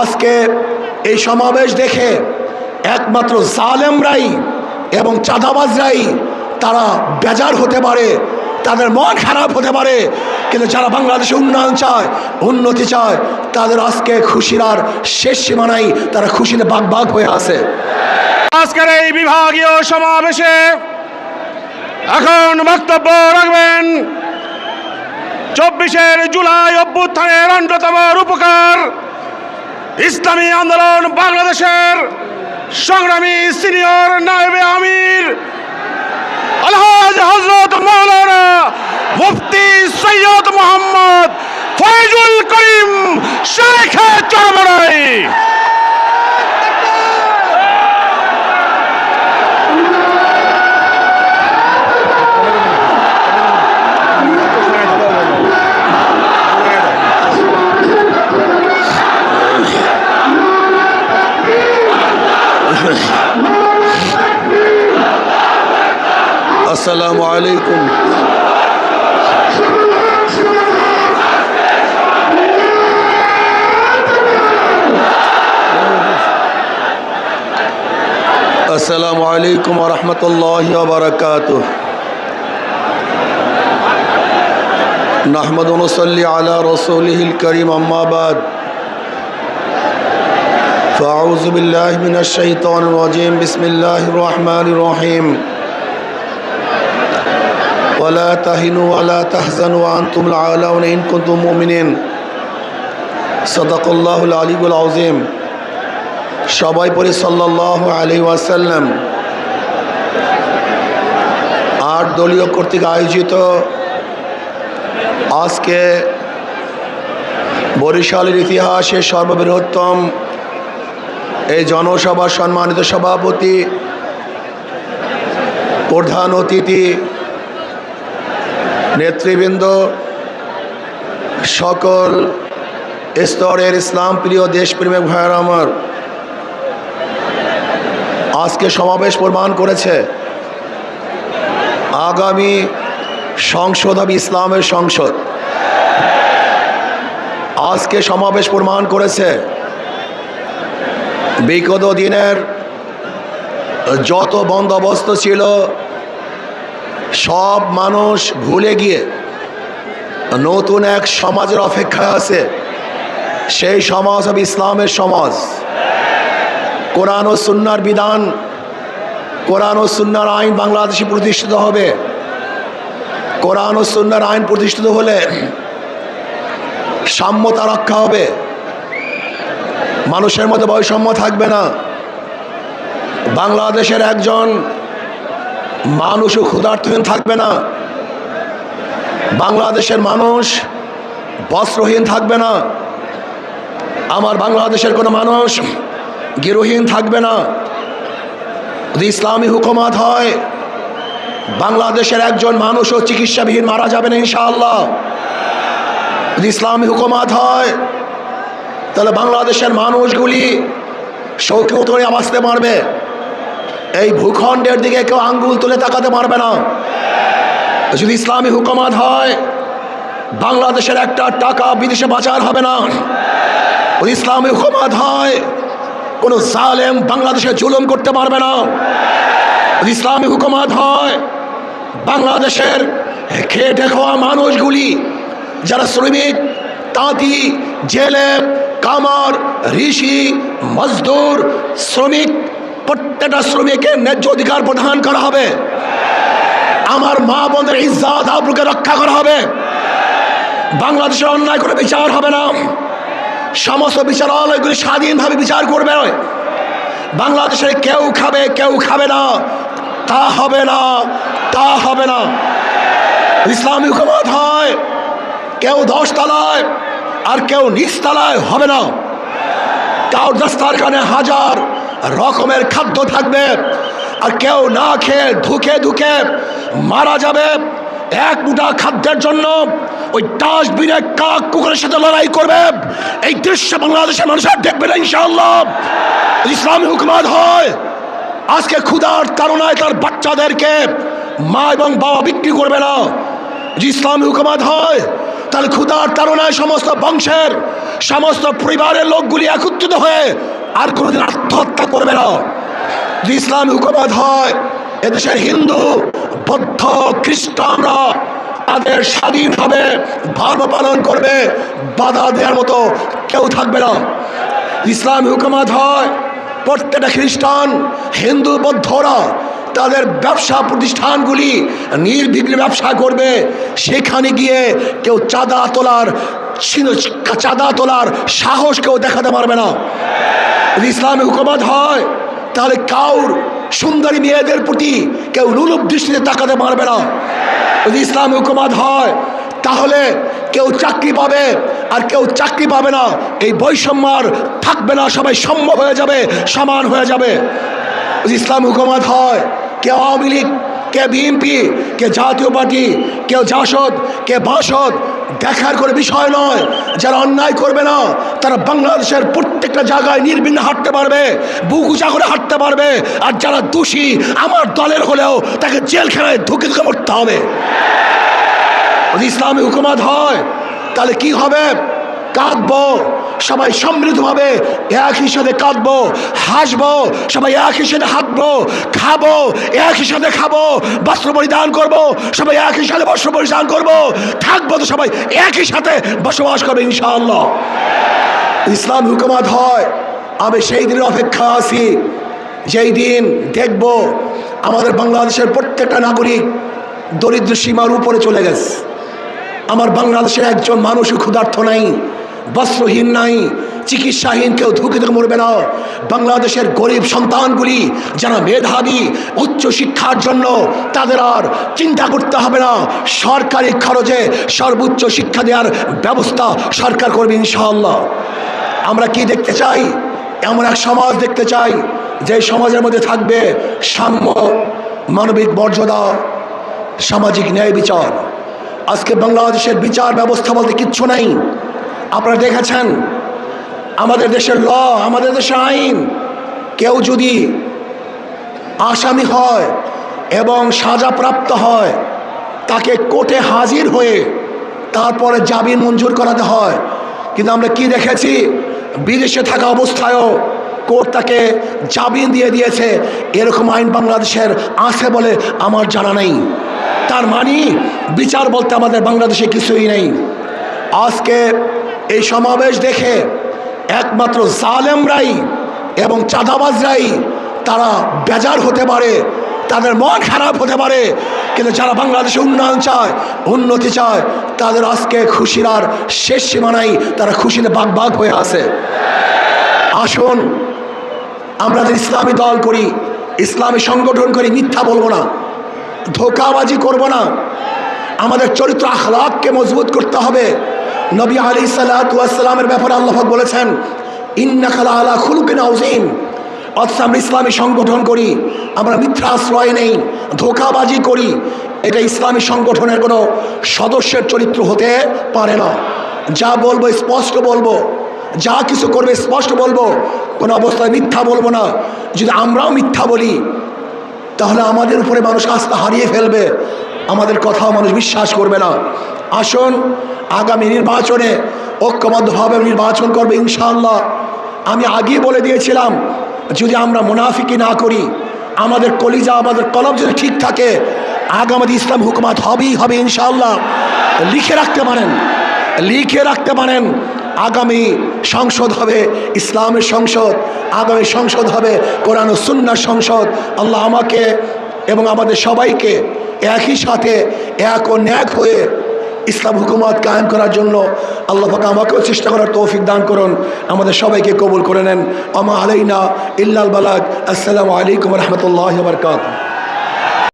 আজকে এই সমাবেশ দেখে একমাত্র জালেমরাই এবং চাঁদাবাজরাই তারা বেজার হতে পারে, তাদের মন খারাপ হতে পারে, কিন্তু যারা বাংলাদেশে উন্নয়ন চায়, উন্নতি চায়, তাদের আজকে খুশির আর শেষ সীমা নাই, তারা খুশিতে বাগ বাগ হয়ে আছে। আজকের এই বিভাগীয় সমাবেশে এখন বক্তব্য রাখবেন 24 জুলাই অভ্যুত্থানের অন্যতম রূপকার ইসলামী আন্দোলন বাংলাদেশের সংগ্রামী সিনিয়র নায়েবে আমির আলহাজ হযরত মাওলানা মুফতি সৈয়দ মোহাম্মদ ফয়জুল করিম শেখ চরমনাই। আসসালামু আলাইকুম। আসসালামু আলাইকুম ওয়া রাহমাতুল্লাহি ওয়া বারাকাতুহু। নাহমাদু ওয়া নুসাল্লি আলা রাসূলিহিল কারীম, আম্মা বাদ। ফাআউযু বিল্লাহি মিনাশ শাইতানির রাজীম। বিসমিল্লাহির রহমানির রহিম। ولا تهنوا ولا تحزنوا وأنتم الأعلون إن كنتم مؤمنين صدق الله العلي العظيم। সবাই পড়ি সাল্লাল্লাহু আলাইহি ওয়াসাল্লাম। 8 দলীয় কর্তৃক আয়োজিত আজকে বরিশালের ইতিহাসে সর্ববৃহত্তম এই জনসভার সম্মানিত সভাপতি, প্রধান অতিথি, নেতৃবৃন্দ, সকল স্তরের ইসলাম প্রিয় দেশপ্রেমিক ভাইয়েরা আমার, আজকে সমাবেশ প্রমাণ করেছে আগামী সংসদ হবে ইসলামের সংসদ। আজকে সমাবেশ প্রমাণ করেছে বিগত দিনের যত বন্দোবস্ত ছিল সব মানুষ ভুলে গিয়ে নতুন এক সমাজের অপেক্ষায় আছে। সেই সমাজ হবে ইসলামের সমাজ। কোরআন ও সুন্নাহর বিধান, কোরআন ও সুন্নাহর আইন বাংলাদেশে প্রতিষ্ঠিত হবে। কোরআন ও সুন্নাহর আইন প্রতিষ্ঠিত হলে সাম্যতা রক্ষা হবে, মানুষের মধ্যে বৈষম্য থাকবে না। বাংলাদেশের একজন মানুষও ক্ষুধার্তহীন থাকবে না, বাংলাদেশের মানুষ বস্ত্রহীন থাকবে না, আমার বাংলাদেশের কোনো মানুষ গৃহহীন থাকবে না। যদি ইসলামী হুকুমত হয়, বাংলাদেশের একজন মানুষও চিকিৎসাবিহীন মারা যাবে না ইনশাআল্লাহ। যদি ইসলামী হুকুমত হয়, তাহলে বাংলাদেশের মানুষগুলি শৌকিয়ত করে বাঁচতে পারবে। এই ভূখণ্ডের দিকে কেউ আঙ্গুল তুলে তাকাতে পারবে না। যদি ইসলামী হুকুমত হয়, বাংলাদেশের একটা টাকা বিদেশে পাচার হবে না। যদি ইসলামী হুকুমত হয়, কোনো জালেম বাংলাদেশে জুলুম করতে পারবে না। যদি ইসলামী হুকুমত হয়, বাংলাদেশের খেটে খাওয়া মানুষগুলি, যারা শ্রমিক, তাঁতি, জেলে, কামার, ঋষি, মজদুর, শ্রমিক, প্রত্যেকটা শ্রমিকের ন্যায্য অধিকার প্রদান করা হবে। আমার মা বোনদের ইজ্জত আবরুকে রক্ষা করা হবে। বাংলাদেশের অন্যায় করে বিচার হবে না, সমস্ত বিচারালয়গুলি স্বাধীনভাবে বিচার করবে। বাংলাদেশে কেউ খাবে কেউ খাবে না, তা হবে না, তা হবে না। ইসলামী হুকুমত হয়, কেউ 10 তলায় আর কেউ নিচতলায় হবে না। কাউ দস্তারখানে হাজার রকমের খাদ্য থাকবে, আর কেউ না খেয়ে ধুকে ধুকে মারা যাবে। এক মুঠা খাদ্যের জন্য ওই ডাস্টবিনে কাক কুকুরের সাথে লড়াই করবে। এই দৃশ্য বাংলাদেশের মানুষের দেখবে না ইনশাআল্লাহ। ইসলামী হুকুমত হয়, আজকে ক্ষুধার তাড়নায় তার বাচ্চাদেরকে মা এবং বাবা বিক্রি করবে না। যে ইসলামী হুকুমত হয়, তাহলে ক্ষুধার তাড়নায় সমস্ত বংশের সমস্ত পরিবারের লোকগুলি একত্রিত হয়ে আর কোনোদিন আত্মহত্যা করবে না। যদি ইসলামী হুকুমত হয়, এদেশের হিন্দু, বৌদ্ধ, খ্রিস্টানরা তাদের স্বাধীনভাবে ধর্ম পালন করবে, বাধা দেওয়ার মতো কেউ থাকবে না। ইসলামী হুকুমত হয়, প্রত্যেকটা খ্রিস্টান, হিন্দু, বৌদ্ধরা তাদের ব্যবসা প্রতিষ্ঠানগুলি নির্বিঘ্নে ব্যবসা করবে। সেখানে গিয়ে কেউ চাঁদা তোলার সাহস কেউ দেখাতে পারবে না। যদি ইসলামী হুকুমত হয়, তাহলে কাউর সুন্দরী মেয়েদের প্রতি কেউ লোলুপ দৃষ্টিতে তাকাতে পারবে না। যদি ইসলামী হুকুমত হয়, তাহলে কেউ চাকরি পাবে আর কেউ চাকরি পাবে না, এই বৈষম্য আর থাকবে না, সবাই সম হয়ে যাবে, সমান হয়ে যাবে। যদি ইসলামী হুকুমত হয়, কেউ আওয়ামী লীগ, কে বিএনপি, কে জাতীয় পার্টি, কেউ জাসদ, কে বাসদ দেখার করে বিষয় নয়। যারা অন্যায় করবে না, তারা বাংলাদেশের প্রত্যেকটা জায়গায় নির্বিঘ্নে হাঁটতে পারবে, বুক উঁচা করে হাঁটতে পারবে। আর যারা দোষী আমার দলের হলেও তাকে জেলখানায় ঢুকে মরতে হবে। যদি ইসলামী হুকুমত হয়, তাহলে কি হবে? কাঁদবো, সবাই সমৃদ্ধভাবে একই সাথে কাঁদবো, হাসবো, সবাই একই সাথে হাঁটবো, খাবো একই সাথে খাবো, বস্ত্র পরিধান করবো, সবাই একই সাথে বস্ত্র পরিধান করবো, থাকবো তো সবাই একই সাথে বসবাস করবে ইনশাআল্লাহ। ইসলাম হুকুমত হয়, আমি সেই দিনের অপেক্ষা আছি যেই দিন দেখব আমাদের বাংলাদেশের প্রত্যেকটা নাগরিক দরিদ্র সীমার উপরে চলে গেছে। আমার বাংলাদেশের একজন মানুষও ক্ষুধার্ত নাই, বস্ত্রহীন নাই, চিকিৎসাহীন কেউ ধুকে ধুকে মরবে না। বাংলাদেশের গরিব সন্তানগুলি যারা মেধাবী, উচ্চ শিক্ষার জন্য তাদের আর চিন্তা করতে হবে না। সরকারি খরচে সর্বোচ্চ শিক্ষা দেওয়ার ব্যবস্থা সরকার করবে ইনশাআল্লাহ। আমরা কি দেখতে চাই? এমন এক সমাজ দেখতে চাই যে সমাজের মধ্যে থাকবে সাম্য, মানবিক মর্যাদা, সামাজিক ন্যায় বিচার। আজকে বাংলাদেশের বিচার ব্যবস্থা বলতে কিচ্ছু নাই। আপনারা দেখেছেন আমাদের দেশের ল, আমাদের দেশের আইন, কেউ যদি আসামি হয় এবং সাজাপ্রাপ্ত হয়, তাকে কোর্টে হাজির হয়ে তারপরে জামিন মঞ্জুর করাতে হয়। কিন্তু আমরা কি দেখেছি? বিদেশে থাকা অবস্থায়ও কোর্ট তাকে জামিন দিয়ে দিয়েছে। এরকম আইন বাংলাদেশের আছে বলে আমার জানা নেই। তার মানে বিচার বলতে আমাদের বাংলাদেশে কিছুই নেই। আজকে এই সমাবেশ দেখে একমাত্র জালেমরাই এবং চাঁদাবাজরাই তারা বেজার হতে পারে, তাদের মন খারাপ হতে পারে। কিন্তু যারা বাংলাদেশে উন্নয়ন চায়, উন্নতি চায়, তাদের আজকে খুশির আর শেষ সীমা নাই, তারা খুশিতে বাগ হয়ে আছে। আসুন আমরা যে ইসলামী দল করি, ইসলামী সংগঠন করি, মিথ্যা বলবো না, ধোঁকাবাজি করব না। আমাদের চরিত্র আখলাককে মজবুত করতে হবে। নবী আলাইহিসসালাতু ওয়াসসালামের ব্যাপারে আল্লাহ পাক বলেছেন, ইন্নাকা লাআলা খুলুকিন আযীম। অথচ আমরা ইসলামী সংগঠন করি, আমরা মিথ্যা আশ্রয় নেই, ধোঁকাবাজি করি। এটা ইসলামী সংগঠনের কোনো সদস্যের চরিত্র হতে পারে না। যা বলবো স্পষ্ট বলবো, যা কিছু করবে স্পষ্ট বলবো, কোনো অবস্থায় মিথ্যা বলবো না। যদি আমরাও মিথ্যা বলি তাহলে আমাদের উপরে মানুষ আস্থা হারিয়ে ফেলবে, আমাদের কথাও মানুষ বিশ্বাস করবে না। আসুন আগামী নির্বাচনে ঐক্যবদ্ধভাবে নির্বাচন করবে ইনশাআল্লাহ। আমি আগেই বলে দিয়েছিলাম, যদি আমরা মুনাফিকি না করি, আমাদের কলিজা, আমাদের কলব যদি ঠিক থাকে, আগামী ইসলাম হুকুমত হবেই হবে ইনশাআল্লাহ। লিখে রাখতে পারেন আগামী সংসদ হবে ইসলামের সংসদ, আগামী সংসদ হবে কোরআন ও সুন্নাহর সংসদ। আল্লাহ আমাকে এবং আমাদের সবাইকে একই সাথে এক ও ন্যাক হয়ে ইসলাম হুকুমত কায়েম করার জন্য আল্লাহ পাক আমাকেও চেষ্টা করার তৌফিক দান করুন, আমাদের সবাইকে কবুল করে নেন। আমা আলাইনা ইল্লাল বালাগ। আসসালামু আলাইকুম ওয়া রাহমাতুল্লাহি ওয়া বারাকাতুহু।